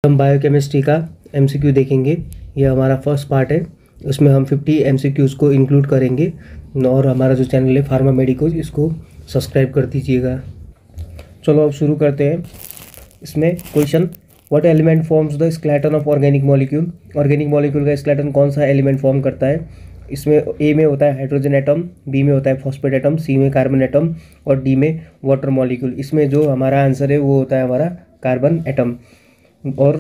हम बायोकेमिस्ट्री का एमसीक्यू देखेंगे। ये हमारा फर्स्ट पार्ट है। उसमें हम 50 एमसीक्यूज़ को इंक्लूड करेंगे और हमारा जो चैनल है फार्मा मेडिकोज, इसको सब्सक्राइब कर दीजिएगा। चलो अब शुरू करते हैं। इसमें question, what element forms the skeleton of organic molecule. Organic molecule का स्केलेटन कौन सा एलिमेंट फॉर्म करता है। इसमें ए में होता है हाइड्रोजन एटम, बी में होता है फॉस्फेट एटम, सी में कार्बन एटम और डी में वाटर मॉलिक्यूल। इसमें जो हमारा आंसर है वो होता है हमारा कार्बन एटम। और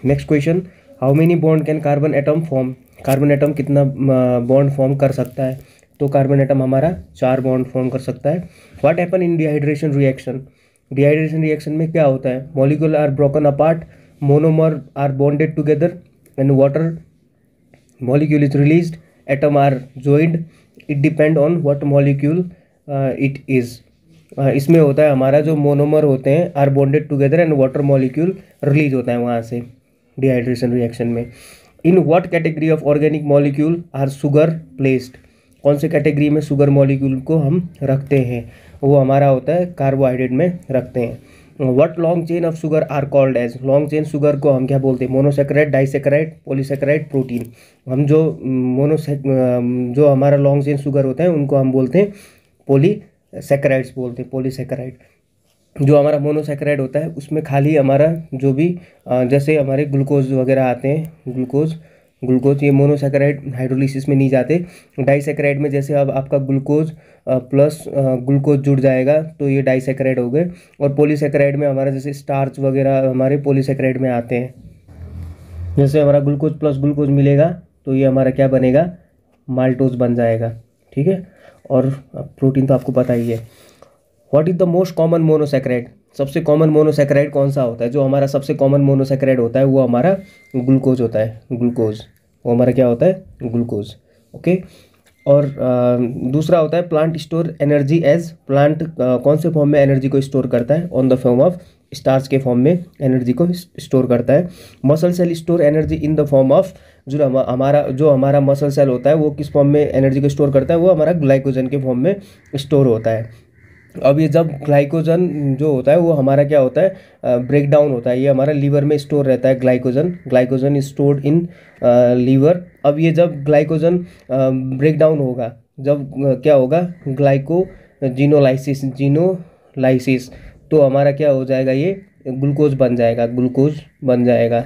next question, how many bond can carbon atom form. Carbon atom कितना बॉन्ड फॉर्म कर सकता है। तो कार्बन एटम हमारा 4 बॉन्ड फॉर्म कर सकता है। What happen in dehydration reaction. Dehydration reaction में क्या होता है, molecule are broken apart, monomer are bonded together and water molecule is released, atom are joined, it depend on what molecule it is. इसमें होता है हमारा जो मोनोमर होते हैं are bonded together and water molecule release होता है वहाँ से डिहाइड्रेशन रिएक्शन में। In what category of organic molecule are sugar placed. कौन से कैटेगरी में शुगर मॉलिक्यूल को हम रखते हैं, वो हमारा होता है कार्बोहाइड्रेट में रखते हैं। What long chain of sugar are called as. Long chain sugar को हम क्या बोलते हैं, मोनोसेक्राइड, डाइसेक्राइड, पॉलीसेक्राइड, प्रोटीन। हम जो जो हमारा लॉन्ग चेन शुगर होता है उनको हम बोलते हैं पॉलीसेक्राइड्स बोलते हैं, पॉलीसेक्राइड। जो हमारा मोनोसेक्राइड होता है उसमें खाली हमारा जो भी जैसे हमारे ग्लूकोज वगैरह आते हैं, ग्लूकोज ये मोनोसेक्राइड हाइड्रोलिसिस में नहीं जाते। डाइसेक्राइड में जैसे अब आपका ग्लूकोज प्लस ग्लूकोज जुड़ जाएगा तो ये डाइसेक्राइड हो गए। और पॉलीसेक्राइड में हमारा जैसे स्टार्च वगैरह हमारे पॉलीसेक्राइड में आते हैं। जैसे हमारा ग्लूकोज प्लस ग्लूकोज मिलेगा तो ये हमारा क्या बनेगा, माल्टोज बन जाएगा। ठीक है। और प्रोटीन तो आपको पता ही है। What is the most common monosaccharide. सबसे कॉमन मोनोसेक्राइड कौन सा होता है। जो हमारा सबसे कॉमन मोनोसेक्राइड होता है वो हमारा ग्लूकोज होता है। ग्लूकोज वो हमारा क्या होता है, ग्लूकोज। ओके। और दूसरा होता है plant store energy as. Plant कौन से फॉर्म में एनर्जी को स्टोर करता है, on the form of starch के फॉर्म में एनर्जी को स्टोर करता है। Muscle cell store energy in the form of. जो हमारा मसल सेल होता है वो किस फॉर्म में एनर्जी को स्टोर करता है, वो हमारा ग्लाइकोजन के फॉर्म में स्टोर होता है। अब ये जब ग्लाइकोजन जो होता है वो हमारा क्या होता है, ब्रेक डाउन होता है। ये हमारा लीवर में स्टोर रहता है glycogen is stored in liver. अब ये जब ग्लाइकोजन ब्रेक डाउन होगा, जब क्या होगा, जीनोलाइसिस, तो हमारा क्या हो जाएगा, ये ग्लूकोज बन जाएगा।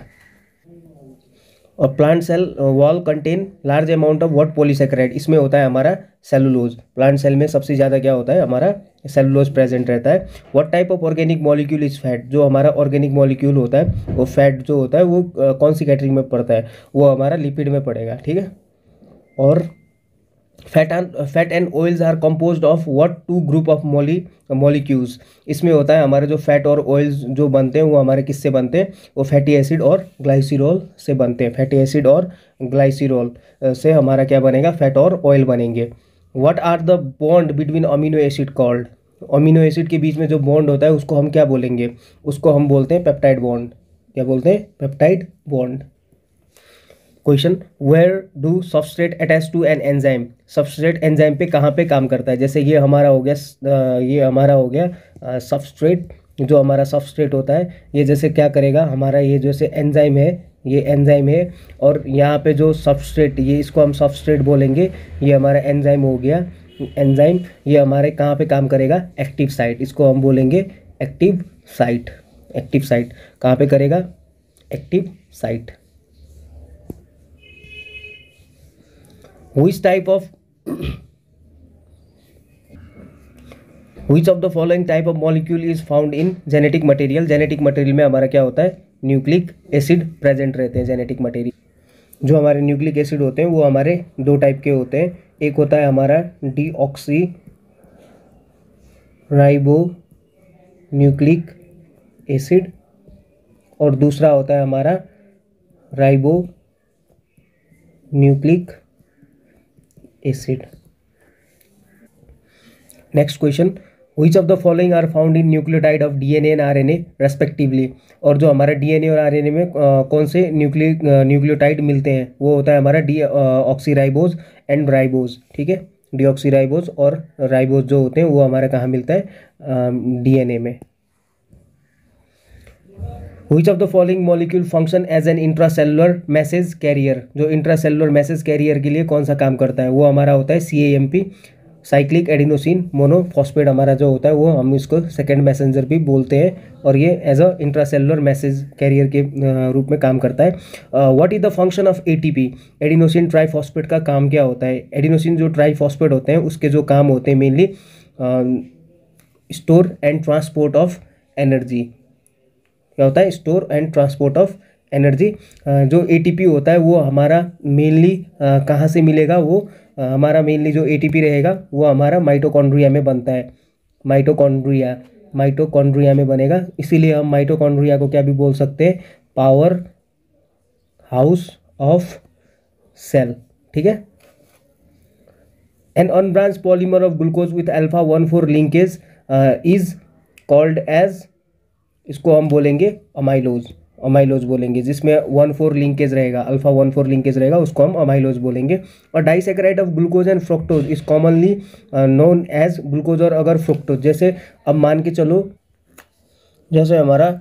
और plant cell wall contain large amount of what polysaccharide. इसमें होता है हमारा सेलुलोज। प्लांट सेल में सबसे ज़्यादा क्या होता है, हमारा सेलुलोज प्रेजेंट रहता है। What type of organic molecule is fat. जो हमारा ऑर्गेनिक मॉलिक्यूल होता है वो फैट जो होता है वो कौन सी कैटेगरी में पड़ता है, वो हमारा लिपिड में पड़ेगा। ठीक है। और fat and oils are composed of what two group of molecules. इसमें होता है हमारे जो फैट और ऑयल्स जो बनते हैं वो हमारे किससे बनते हैं, वो फैटी एसिड और ग्लाइसिरॉल से बनते हैं। फैटी एसिड और ग्लाइसिरॉल से हमारा क्या बनेगा, फैट और ऑयल बनेंगे। What are the bond between amino acid called. Amino acid के बीच में जो बॉन्ड होता है उसको हम क्या बोलेंगे, उसको हम बोलते हैं पेप्टाइड बॉन्ड। क्या बोलते हैं, peptide bond. Question, where do substrate attach to an enzyme. Substrate enzyme पे कहाँ पे काम करता है। जैसे ये हमारा हो गया सबस्ट्रेट। जो हमारा सबस्ट्रेट होता है ये जैसे क्या करेगा, हमारा ये जैसे एंजाइम है, ये एंजाइम है। और यहाँ पे जो सबस्ट्रेट, ये इसको हम सबस्ट्रेट बोलेंगे। ये हमारा एंजाइम हो गया, एंजाइम। ये हमारे कहाँ पे काम करेगा, एक्टिव साइट। इसको हम बोलेंगे एक्टिव साइट। एक्टिव साइट कहाँ पे करेगा, active site. Which of the following type of molecule is found in genetic material। Genetic material में हमारा क्या होता है, न्यूक्लिक एसिड प्रेजेंट रहते हैं। जेनेटिक मटेरियल जो हमारे न्यूक्लिक एसिड होते हैं वो हमारे 2 टाइप के होते हैं। एक होता है हमारा डीऑक्सी राइबो न्यूक्लिक एसिड और दूसरा होता है हमारा ribonucleic acid. Next question, which of the following are found in nucleotide of DNA and RNA respectively. और जो हमारा डीएनए और आरएनए में कौन से न्यूक्लियोटाइड मिलते हैं, वो होता है हमारा ऑक्सीराइबोज एंड राइबोज। ठीक है। डीऑक्सीराइबोज और राइबोज जो होते हैं वो हमारा कहाँ मिलता है, डीएनए में। Which of the following molecule function as an intracellular message carrier, जो इंट्रासेलुलर मैसेज कैरियर के लिए कौन सा काम करता है, वो हमारा होता है CAMP, साइक्लिक एडिनोसिन मोनोफॉस्फेट हमारा जो होता है वो हम इसको सेकेंड मैसेंजर भी बोलते हैं, और ये as a intracellular message carrier के रूप में काम करता है। What is the function of ATP, adenosine triphosphate का काम क्या होता है। एडिनोसिन जो ट्राइफॉस्फेट होते हैं उसके जो काम होते हैं mainly store and transport of energy, क्या होता है, store and transport of energy. जो ATP होता है वो हमारा मेनली कहाँ से मिलेगा, वो हमारा मेनली जो ATP रहेगा वो हमारा माइटोकॉन्ड्रिया में बनता है, माइटोकॉन्ड्रिया में बनेगा, इसीलिए हम माइटोकॉन्ड्रिया को क्या भी बोल सकते हैं, पावर हाउस ऑफ सेल, ठीक है। An unbranch polymer of glucose with alpha 1,4 linkage is called as, इसको हम बोलेंगे अमाइलोज बोलेंगे, जिसमें 1,4 लिंकेज रहेगा, अल्फा 1,4 लिंकेज रहेगा, उसको हम अमाइलोज बोलेंगे। और disaccharide of glucose and fructose is commonly known as glucose और अगर फ्रुक्टोज। जैसे अब मान के चलो, जैसे हमारा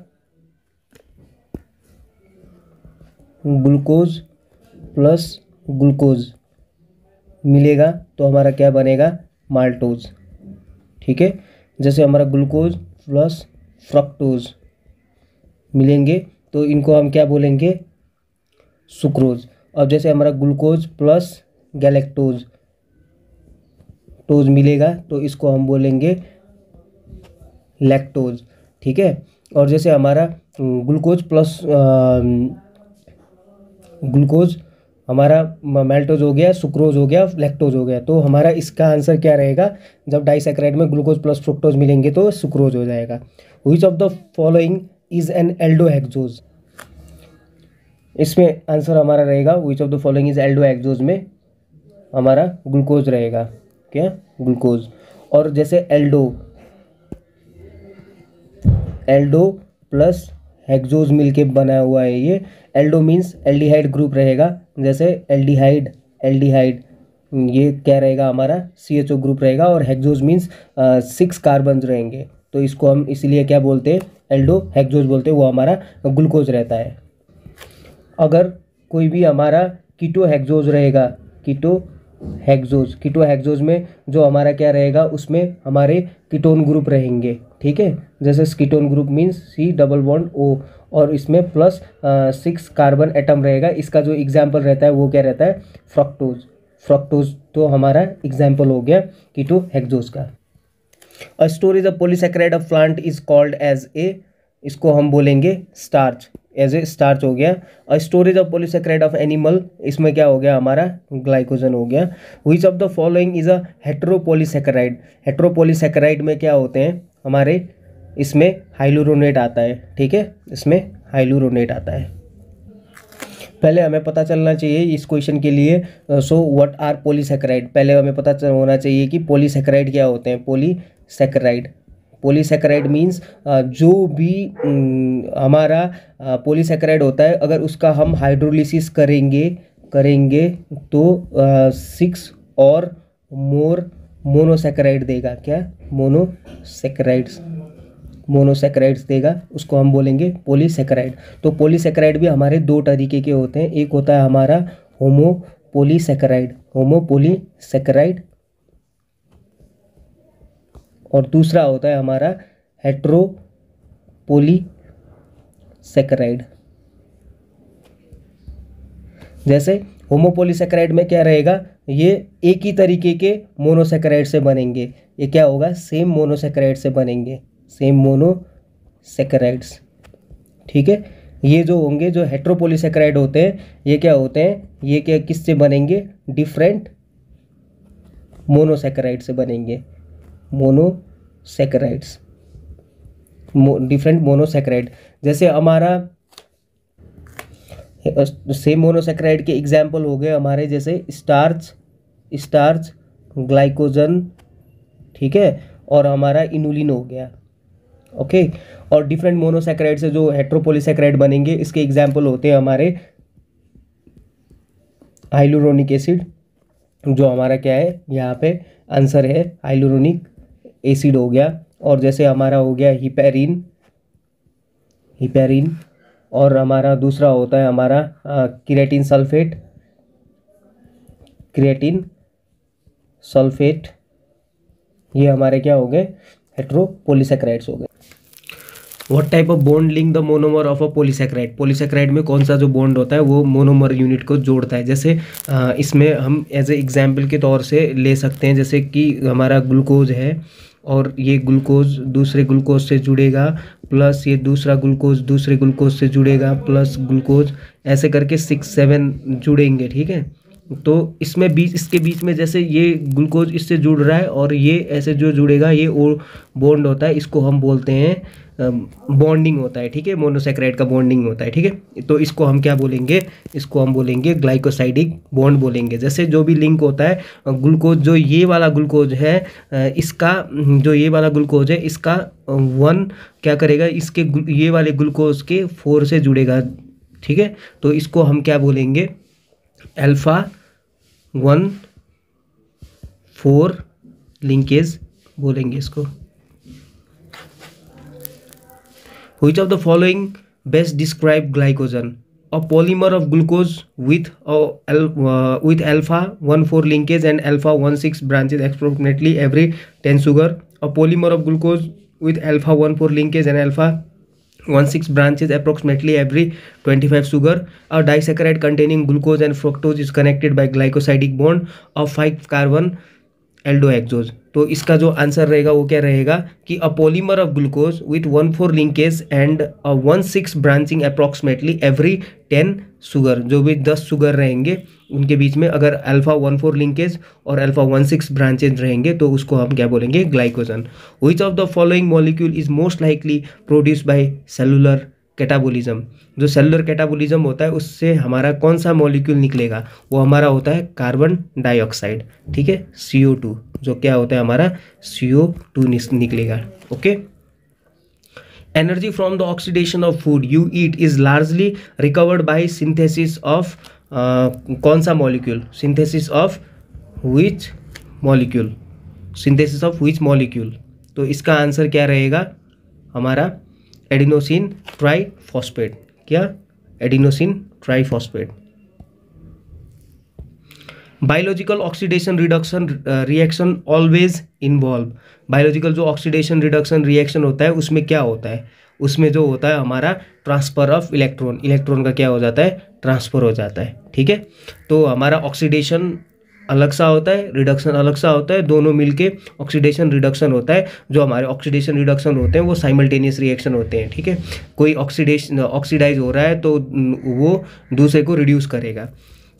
ग्लूकोज प्लस ग्लूकोज मिलेगा तो हमारा क्या बनेगा, माल्टोज, ठीक है। जैसे हमारा ग्लूकोज प्लस फ्रक्टोज मिलेंगे तो इनको हम क्या बोलेंगे, सुक्रोज। अब जैसे हमारा ग्लूकोज प्लस गैलेक्टोज मिलेगा तो इसको हम बोलेंगे लैक्टोज, ठीक है। और जैसे हमारा ग्लूकोज हमारा माल्टोज हो गया, सुक्रोज हो गया, लैक्टोज हो गया, तो हमारा इसका आंसर क्या रहेगा, जब डाइसैकेराइड में ग्लूकोज प्लस फ्रुक्टोज मिलेंगे तो सुक्रोज हो जाएगा। Which of the following is an aldohexose, इसमें आंसर हमारा रहेगा which of the following is aldohexose में हमारा ग्लूकोज रहेगा, क्या, ग्लूकोज। और जैसे एल्डो प्लस हेक्सोज मिलके बना हुआ है, ये एल्डो मीन्स एल्डिहाइड ग्रुप रहेगा, जैसे एल्डिहाइड ये क्या रहेगा हमारा CHO ग्रुप रहेगा, और हेक्सोज मीन्स 6 कार्बन रहेंगे, तो इसको हम इसीलिए क्या बोलते हैं, एल्डो हेक्सोज बोलते हैं, वो हमारा ग्लूकोज रहता है। अगर कोई भी हमारा कीटो हेक्सोज रहेगा, कीटो हेक्सोज में जो हमारा क्या रहेगा, उसमें हमारे कीटोन ग्रुप रहेंगे, ठीक है। जैसे कीटोन ग्रुप मीन्स C+O और इसमें प्लस 6 कार्बन एटम रहेगा, इसका जो एग्जाम्पल रहता है वो क्या रहता है, फ्रक्टोज तो हमारा एग्जाम्पल हो गया कीटो हेक्सोज का। A storage of polysaccharide of plant is called as a, इसको हम बोलेंगे स्टार्च, एज ए स्टार्च हो गया। A storage of polysaccharide of animal, इसमें क्या हो गया हमारा, ग्लाइकोजन हो गया। Which of the following is a heteropolysaccharide, heteropolysaccharide में क्या होते हैं हमारे, इसमें हाइलुरोनेट आता है, ठीक है, इसमें हाइलुरोनेट आता है। पहले हमें पता चलना चाहिए इस क्वेश्चन के लिए, सो व्हाट आर पॉलीसैकेराइड, पहले हमें पता होना चाहिए कि पॉलीसैकेराइड क्या होते हैं। पॉलीसैकेराइड मीन्स जो भी हमारा पॉलीसैकेराइड होता है, अगर उसका हम हाइड्रोलिसिस करेंगे तो 6 और मोर मोनोसैकेराइड देगा, क्या, मोनोसैकेराइड्स देगा, उसको हम बोलेंगे पॉलीसैकेराइड। तो पॉलीसैकेराइड भी हमारे 2 तरीके के होते हैं, एक होता है हमारा होमोपॉलीसैकेराइड और दूसरा होता है हमारा हेटेरोपॉलीसैकेराइड। जैसे होमोपॉलीसैकेराइड में क्या रहेगा, ये एक ही तरीके के मोनोसैकेराइड से बनेंगे, ये क्या होगा, सेम मोनोसैकेराइड से बनेंगे, सेम मोनोसैकेराइड्स, ठीक है। ये जो होंगे, जो हेटेरोपॉलीसैकेराइड होते हैं, ये क्या होते हैं, ये क्या किससे बनेंगे, डिफरेंट मोनोसैकेराइड से बनेंगे, डिफरेंट मोनोसैकेराइड। जैसे हमारा सेम मोनोसैकेराइड के एग्जाम्पल हो गए हमारे, जैसे स्टार्च ग्लाइकोजन, ठीक है, और हमारा इनुलिन हो गया, ओके। और डिफरेंट मोनोसैकेराइड से जो हेटेरोपॉलीसैकेराइड बनेंगे, इसके एग्जाम्पल होते हैं हमारे हाइलुरोनिक एसिड, जो हमारा क्या है, यहाँ पे आंसर है हाइलुरोनिक एसिड हो गया। और जैसे हमारा हो गया हिपेरिन और हमारा दूसरा होता है हमारा क्रिएटिन सल्फेट, क्रिएटिन सल्फेट, ये हमारे क्या हो गए, हेट्रोपोलीसैकेराइड्स हो गए। What type of bond link the monomer of a polysaccharide, polysaccharide में कौन सा जो बॉन्ड होता है वो मोनोमर यूनिट को जोड़ता है। जैसे इसमें हम एज ए एग्जाम्पल के तौर से ले सकते हैं, जैसे कि हमारा ग्लूकोज है और ये ग्लूकोज दूसरे ग्लूकोज से जुड़ेगा, प्लस ये दूसरा ग्लूकोज दूसरे ग्लूकोज से जुड़ेगा, प्लस ग्लूकोज, ऐसे करके 6-7 जुड़ेंगे, ठीक है। तो इसमें इसके बीच में जैसे ये ग्लूकोज इससे जुड़ रहा है और ये ऐसे जो जुड़ेगा ये बॉन्ड होता है, इसको हम बोलते हैं बॉन्डिंग होता है, ठीक है। मोनोसैकेराइड का बॉन्डिंग होता है, ठीक है। तो इसको हम क्या बोलेंगे, इसको हम बोलेंगे ग्लाइकोसाइडिक बॉन्ड बोलेंगे। जैसे जो भी लिंक होता है ग्लूकोज, जो ये वाला ग्लूकोज है इसका, जो ये वाला ग्लूकोज है इसका 1 क्या करेगा, इसके ये वाले ग्लूकोज के 4 से जुड़ेगा, ठीक है। तो इसको हम क्या बोलेंगे, अल्फा 1,4 लिंकेज बोलेंगे इसको। Which of the following best describe glycogen? A polymer of glucose with alpha 1,4 linkage and alpha 1,6 branches approximately every 10 sugar. A polymer of glucose with alpha 1,4 linkage and alpha 1,6 branches approximately every 25 sugar. A disaccharide containing glucose and fructose is connected by glycosidic bond of 5 carbon aldohexose. तो इसका जो answer रहेगा वो क्या रहेगा कि a polymer of glucose with 1,4 linkage and 1,6 branching approximately every 10 sugar, जो भी 10 शुगर रहेंगे उनके बीच में अगर अल्फा 1,4 लिंकेज और अल्फा 1,6 ब्रांचेज रहेंगे तो उसको हम क्या बोलेंगे, glycogen. Which of the following molecule is most likely produce by cellular catabolism, जो सेलुलर कैटाबोलिज्म होता है उससे हमारा कौन सा मॉलिक्यूल निकलेगा, वो हमारा होता है कार्बन डाइऑक्साइड, ठीक है, CO2, जो क्या होता है हमारा CO2 निकलेगा, okay. Energy from the oxidation of food you eat is largely recovered by synthesis of कौन सा molecule, synthesis of which molecule, synthesis of which molecule. तो इसका आंसर क्या रहेगा हमारा एडिनोसिन ट्राइफॉस्फेट, क्या, adenosine triphosphate. Biological oxidation reduction reaction always involve, biological जो oxidation reduction reaction होता है उसमें क्या होता है, उसमें जो होता है हमारा ट्रांसफर ऑफ इलेक्ट्रॉन, इलेक्ट्रॉन का क्या हो जाता है, ट्रांसफर हो जाता है, ठीक है। तो हमारा ऑक्सीडेशन अलग सा होता है, रिडक्शन अलग सा होता है, दोनों मिलके ऑक्सीडेशन रिडक्शन होता है। जो हमारे ऑक्सीडेशन रिडक्शन होते हैं वो साइमल्टेनियस रिएक्शन होते हैं, ठीक है। कोई ऑक्सीडाइज हो रहा है तो वो दूसरे को रिड्यूस करेगा।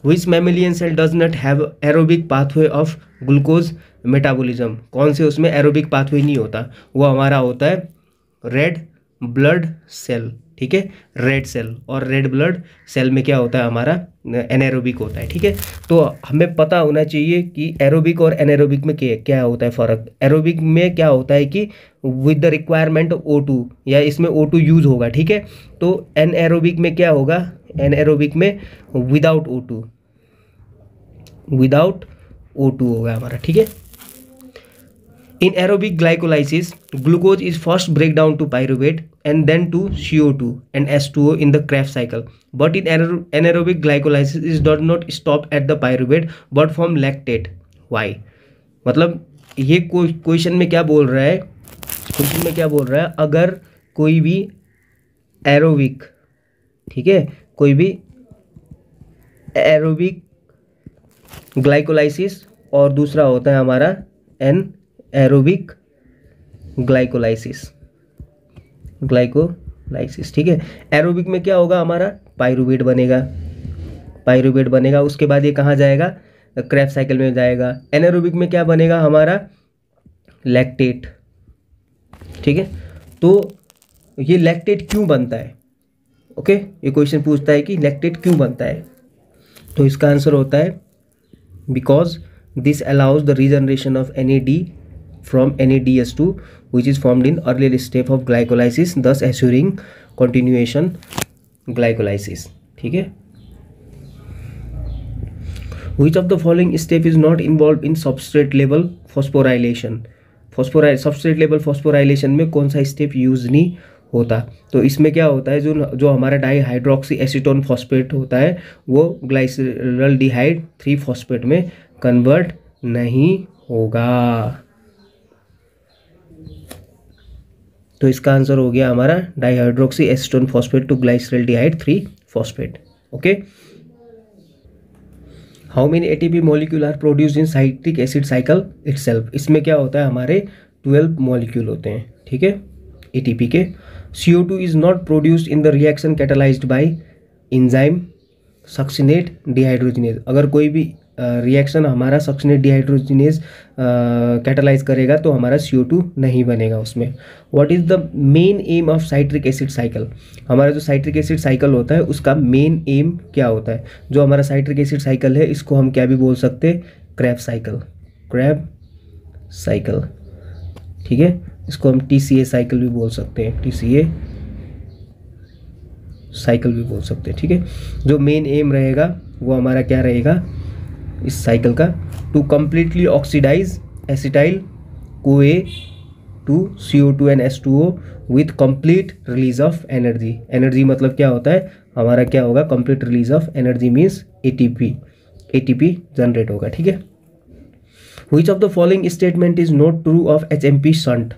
Which mammalian cell does not have aerobic pathway of glucose metabolism, कौन से उसमें एरोबिक पाथवे नहीं होता, वो हमारा होता है रेड ब्लड सेल, ठीक है, रेड सेल। और रेड ब्लड सेल में क्या होता है हमारा एनारोबिक होता है, ठीक है। तो हमें पता होना चाहिए कि एरोबिक और एनारोबिक में क्या होता है फ़र्क। एरोबिक में क्या होता है कि विद द रिक्वायरमेंट O2, या इसमें O2 यूज होगा, ठीक है। तो एनएरोबिक में क्या होगा, एनएरोबिक में विदाउट O2 होगा हमारा, ठीक है। In aerobic glycolysis, glucose is first break down to pyruvate and then to CO2 and H2O in the Krebs cycle. But in anaerobic glycolysis, it does not stop at the pyruvate but form lactate. Why? मतलब ये question में क्या बोल रहा है, question में क्या बोल रहा है, अगर कोई भी एरोबिक, ठीक है, कोई भी एरोबिक ग्लाइकोलाइसिस और दूसरा होता है हमारा एरोबिक ग्लाइकोलाइसिस, ठीक है। एरोबिक में क्या होगा हमारा, पाइरुवेट बनेगा, उसके बाद ये कहाँ जाएगा, क्रेब्स साइकिल में जाएगा। एनारोबिक में क्या बनेगा हमारा, लैक्टेट, ठीक है। तो ये लैक्टेट क्यों बनता है, ओके, ये क्वेश्चन पूछता है कि लैक्टेट क्यों बनता है। तो इसका आंसर होता है because this allows the regeneration of NAD from NADH2 which is formed in earlier step of glycolysis, thus assuring continuation glycolysis, ठीक है। Which of the following step is not involved in substrate level phosphorylation, substrate level phosphorylation में कौन सा step use नहीं होता। तो इसमें क्या होता है, जो जो हमारा डाईहाइड्रोक्सी एसीटोन फॉस्फेट होता है वो ग्लाइसरल्डिहाइड 3 फॉस्फेट में कन्वर्ट नहीं होगा। तो इसका आंसर हो गया हमारा dihydroxy acetone phosphate to glyceraldehyde 3 phosphate. Okay, how many ATP molecule are produced in citric acid cycle itself. इसमें क्या होता है, हमारे 12 मॉलिक्यूल होते हैं, ठीक है, एटीपी के। CO2 is not produced in the reaction catalysed bye enzyme succinate dehydrogenase. अगर कोई भी रिएक्शन हमारा सक्सिनेट डिहाइड्रोजिनेज कैटालाइज करेगा तो हमारा CO2 नहीं बनेगा उसमें। What is the main M of citric acid cycle. हमारा जो साइट्रिक एसिड साइकिल होता है उसका मेन एम क्या होता है। जो हमारा साइट्रिक एसिड साइकिल है इसको हम क्या भी बोल सकते हैं, क्रैब साइकिल, क्रैब साइकिल, ठीक है। इसको हम TCA साइकिल भी बोल सकते हैं, TCA साइकिल भी बोल सकते हैं, ठीक है। जो मेन एम रहेगा वो हमारा क्या रहेगा इस साइकिल का, to completely oxidise acetyl CoA to CO2 and H2O with complete release of energy. Energy मतलब क्या होता है, हमारा क्या होगा, complete release of energy means ATP generate होगा, ठीक है। Which of the following statement is not true of HMP shunt.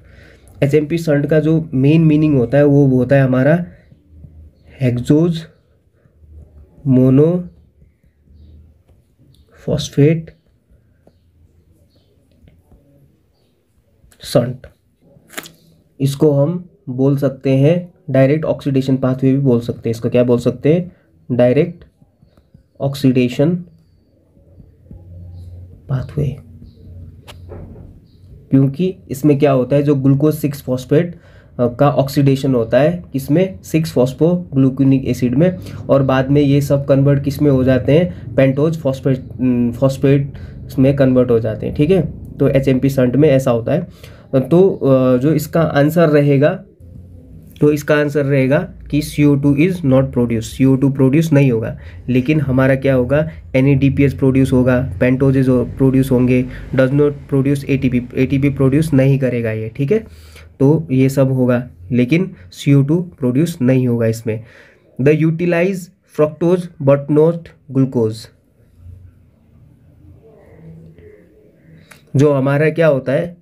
HMP shunt का जो मेन मीनिंग होता है वो होता है हमारा हेक्सोज मोनो फॉस्फेट शंट। इसको हम बोल सकते हैं डायरेक्ट ऑक्सीडेशन पाथवे भी बोल सकते हैं। इसको क्या बोल सकते हैं, डायरेक्ट ऑक्सीडेशन पाथवे, क्योंकि इसमें क्या होता है, जो ग्लूकोज 6 फॉस्फेट का ऑक्सीडेशन होता है किसमें, 6 फॉस्फोग्लूकेनिक एसिड में, और बाद में ये सब कन्वर्ट किस में हो जाते हैं, पेंटोज फॉस्फेट में कन्वर्ट हो जाते हैं, ठीक है। तो HMP शंट में ऐसा होता है। तो जो इसका आंसर रहेगा कि CO2 is not produce, CO2 produce नहीं होगा, लेकिन हमारा क्या होगा, NADPH प्रोड्यूस होगा, पेंटोजेज प्रोड्यूस होंगे, does not produce ATP produce नहीं करेगा ये, ठीक है। तो ये सब होगा लेकिन CO2 प्रोड्यूस नहीं होगा इसमें। The utilise fructose but not glucose. जो हमारा क्या होता है,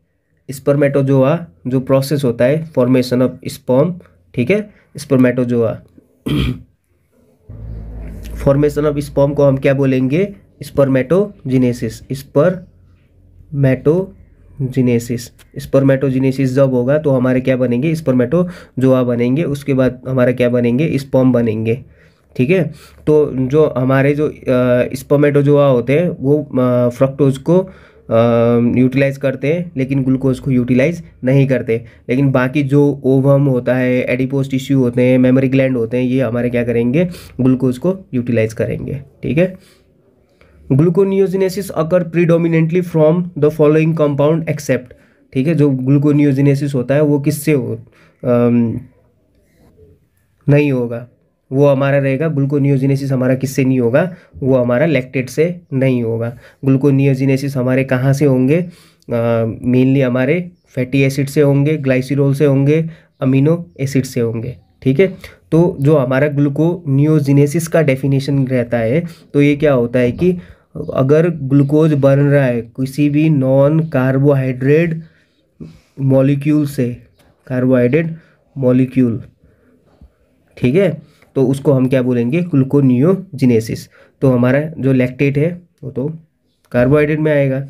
स्पर्मेटोजोआ जो प्रोसेस होता है फॉर्मेशन ऑफ स्पर्म, ठीक है, स्पर्मेटोजोआ फॉर्मेशन ऑफ स्पर्म को हम क्या बोलेंगे, स्पर्मेटोजिनेसिस जब होगा तो हमारे क्या बनेंगे, स्पर्मेटोजोआ बनेंगे, उसके बाद हमारा क्या बनेंगे, स्पर्म बनेंगे, ठीक है। तो जो हमारे जो स्पर्मेटोजोआ होते हैं वो फ्रक्टोज को यूटिलाइज करते हैं लेकिन ग्लूकोज को यूटिलाइज नहीं करते। लेकिन बाकी जो ओवम होता है, एडिपोज टिश्यू होते हैं, मेमोरी ग्लैंड होते हैं, ये हमारे क्या करेंगे, ग्लूकोज को यूटिलाइज करेंगे, ठीक है। Gluconeogenesis occur predominantly from the following compound except, ठीक है। जो ग्लूकोनियोजिनेसिस होता है वो किससे नहीं होगा, वो हमारा रहेगा, ग्लूकोनियोजिनेसिस हमारा किससे नहीं होगा, वो हमारा लैक्टेट से नहीं होगा। ग्लूकोनियोजिनेसिस हमारे कहाँ से होंगे, मेनली हमारे फैटी एसिड से होंगे, ग्लाइसिरोल से होंगे, अमीनो एसिड से होंगे, ठीक है। तो जो हमारा ग्लूकोनियोजिनेसिस का डेफिनेशन रहता है तो ये क्या होता है कि अगर ग्लूकोज बन रहा है किसी भी नॉन कार्बोहाइड्रेट मॉलिक्यूल से, कार्बोहाइड्रेट मॉलिक्यूल, ठीक है, तो उसको हम क्या बोलेंगे, ग्लूकोनियोजिनेसिस। तो हमारा जो लैक्टेट है वो तो कार्बोहाइड्रेट में आएगा।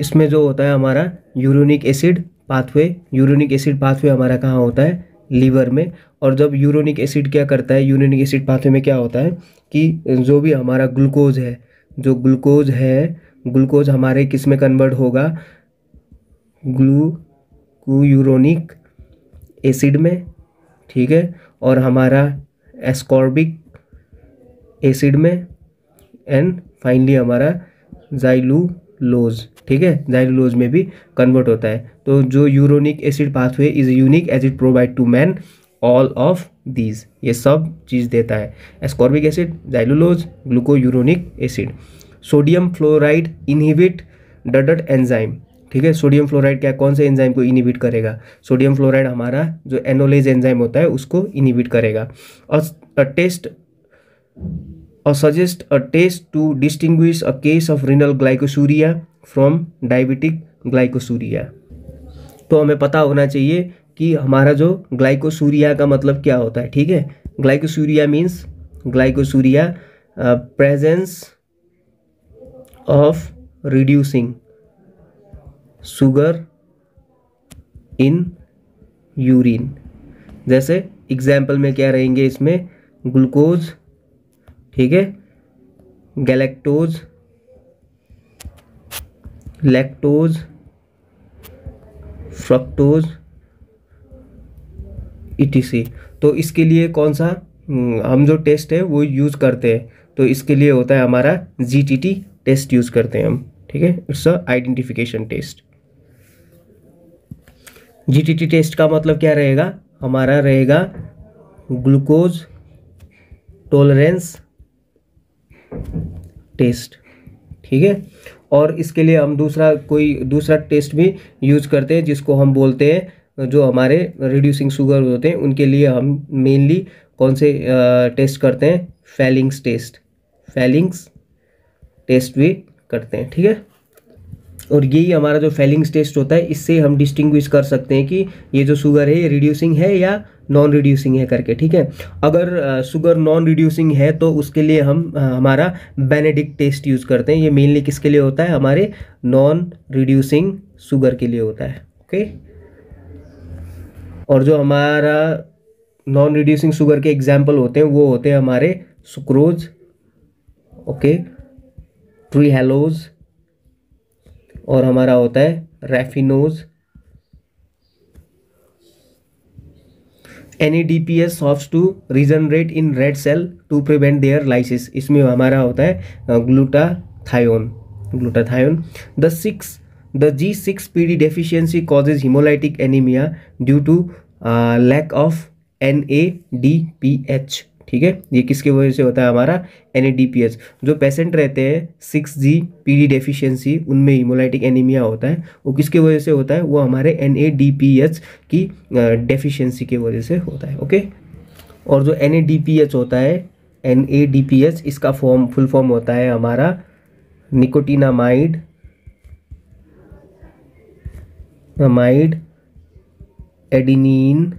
इसमें जो होता है हमारा यूरेनिक एसिड पाथवे हमारा कहाँ होता है, लीवर में। और जब यूरेनिक एसिड क्या करता है, यूरेनिक एसिड पाथवे में क्या होता है कि जो भी हमारा ग्लूकोज है, ग्लूकोज हमारे किस में कन्वर्ट होगा, ग्लूयूरोनिक एसिड में, ठीक है, और हमारा एस्कॉर्बिक एसिड में, एंड फाइनली हमारा जाइलूलोज, ठीक है, जाइलूलोज में भी कन्वर्ट होता है। तो जो uronic acid pathway is unique as it provide to man all of these, ये सब चीज़ देता है, ascorbic acid, xylulose, glucuronic acid. Sodium fluoride inhibit डडट एंजाइम। ठीक है, सोडियम फ्लोराइड क्या, कौन से एंजाइम को इनिबिट करेगा? सोडियम फ्लोराइड हमारा जो एनोलेज एंजाइम होता है उसको इनिबिट करेगा। और suggest a test to distinguish a case of renal glycosuria from diabetic glycosuria. तो हमें पता होना चाहिए कि हमारा जो ग्लाइकोसूरिया का मतलब क्या होता है, ठीक है। Glycosuria means glycosuria presence of reducing sugar in urine. जैसे एग्जाम्पल में क्या रहेंगे इसमें, ग्लूकोज, ठीक है, गैलेक्टोज, लैक्टोज, फ्रक्टोज, etc। तो इसके लिए कौन सा हम जो टेस्ट है वो यूज़ करते हैं, तो इसके लिए होता है हमारा GTT टेस्ट यूज़ करते हैं हम, ठीक है। It's a identification test. GTT test का मतलब क्या रहेगा, हमारा रहेगा ग्लूकोज टॉलरेंस टेस्ट, ठीक है। और इसके लिए हम दूसरा टेस्ट भी यूज करते हैं जिसको हम बोलते हैं, जो हमारे रिड्यूसिंग शुगर होते हैं उनके लिए हम मेनली कौन से टेस्ट करते हैं, फेलिंग्स टेस्ट भी करते हैं, ठीक है। और यही हमारा जो फेलिंग्स टेस्ट होता है, इससे हम डिस्टिंग्विश कर सकते हैं कि ये जो शुगर है ये रिड्यूसिंग है या नॉन रिड्यूसिंग है करके, ठीक है। अगर शुगर नॉन रिड्यूसिंग है तो उसके लिए हम हमारा बेनेडिक्ट टेस्ट यूज़ करते हैं। ये मेनली किसके लिए होता है, हमारे नॉन रिड्यूसिंग शुगर के लिए होता है, ओके। और जो हमारा नॉन रिड्यूसिंग शुगर के एग्जाम्पल होते हैं वो होते हैं हमारे सुक्रोज, ओके, ट्रीहेलोज, और हमारा होता है raffinose. NADPS helps to regenerate in red cell to prevent their lysis। इसमें हमारा होता है glutathione. The G6PD deficiency causes hemolytic anemia due to lack of NADPH, ठीक है। ये किसकी वजह से होता है, हमारा NADPH। जो पेशेंट रहते हैं 6G PD डेफिशिएंसी, उनमें हीमोलाइटिक एनीमिया होता है, वो किसकी वजह से होता है, वो हमारे NADPH की डेफिशिएंसी की वजह से होता है, ओके। और जो NADPH होता है, NADPH इसका फुल फॉर्म होता है हमारा nicotinamide adenine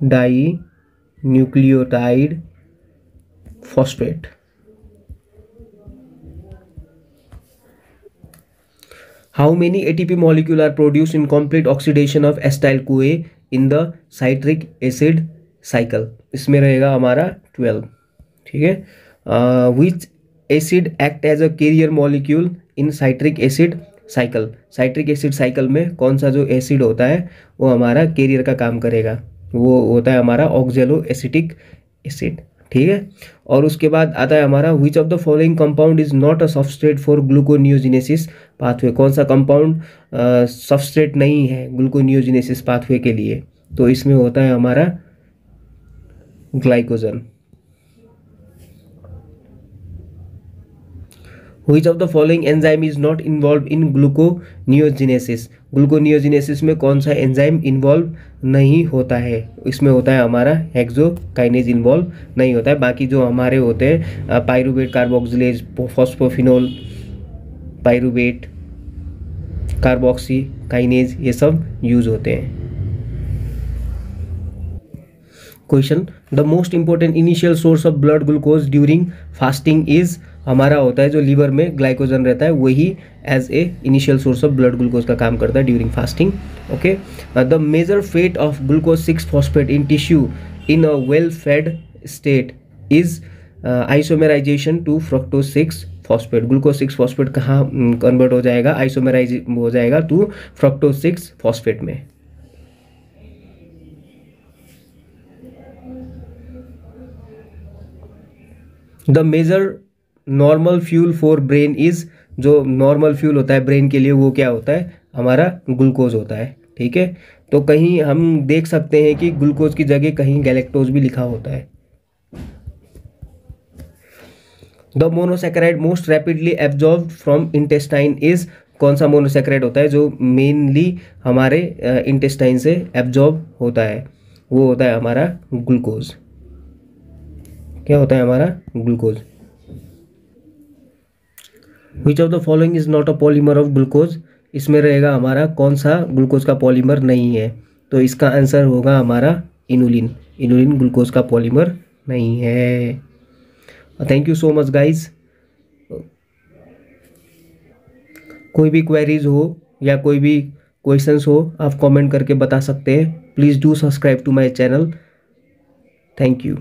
dinucleotide phosphate. How many ATP molecule are produced in complete oxidation of acetyl-CoA in the citric acid cycle? इसमें रहेगा हमारा 12, ठीक है। Which acid act as a carrier molecule in citric acid cycle? Citric acid cycle में कौन सा जो acid होता है वो हमारा कैरियर का काम करेगा, वो होता है हमारा ऑक्जेलो एसिटिक एसिड, ठीक है। और उसके बाद आता है हमारा which of the following compound is not a substrate for gluconeogenesis pathway. कौन सा कंपाउंड सबस्ट्रेट नहीं है ग्लूकोनियोजिनेसिस पाथवे के लिए, तो इसमें होता है हमारा glycogen. Which of the following enzyme is not involved in gluconeogenesis? ग्लूकोनियोजिनेसिस में कौन सा एंजाइम इन्वॉल्व नहीं होता है, इसमें होता है हमारा हेक्सोकाइनेज इन्वॉल्व नहीं होता है। बाकी जो हमारे होते हैं pyruvate, carboxylase, phosphoenol, pyruvate, carboxy kinase, ये सब यूज होते हैं। Question, the most important initial source of blood glucose during fasting is. हमारा होता है जो लीवर में ग्लाइकोजन रहता है वही as a initial source of blood glucose का काम करता है during fasting, okay. The major fate of glucose 6 phosphate in tissue in a well fed state is isomerisation to fructose 6 phosphate. Glucose 6 phosphate कहाँ convert हो जाएगा, isomerise हो जाएगा to fructose 6 phosphate में। The major normal fuel for brain is. जो normal fuel होता है brain के लिए वो क्या होता है, हमारा ग्लूकोज होता है, ठीक है। तो कहीं हम देख सकते हैं कि ग्लूकोज की जगह कहीं गैलेक्टोज भी लिखा होता है। The monosaccharide most rapidly absorbed from intestine is. कौन सा मोनोसैकेराइड होता है जो मेनली हमारे इंटेस्टाइन से एब्जॉर्ब होता है, वो होता है हमारा ग्लूकोज। क्या होता है हमारा glucose. Which of the following is not a polymer of glucose, इसमें रहेगा हमारा कौन सा ग्लूकोज का पॉलीमर नहीं है, तो इसका आंसर होगा हमारा इनुलिन। इनुलिन ग्लूकोज का पॉलीमर नहीं है। Thank you so much guys. कोई भी क्वेरीज हो या कोई भी क्वेश्चंस हो आप कमेंट करके बता सकते हैं। Please do subscribe to my channel. Thank you.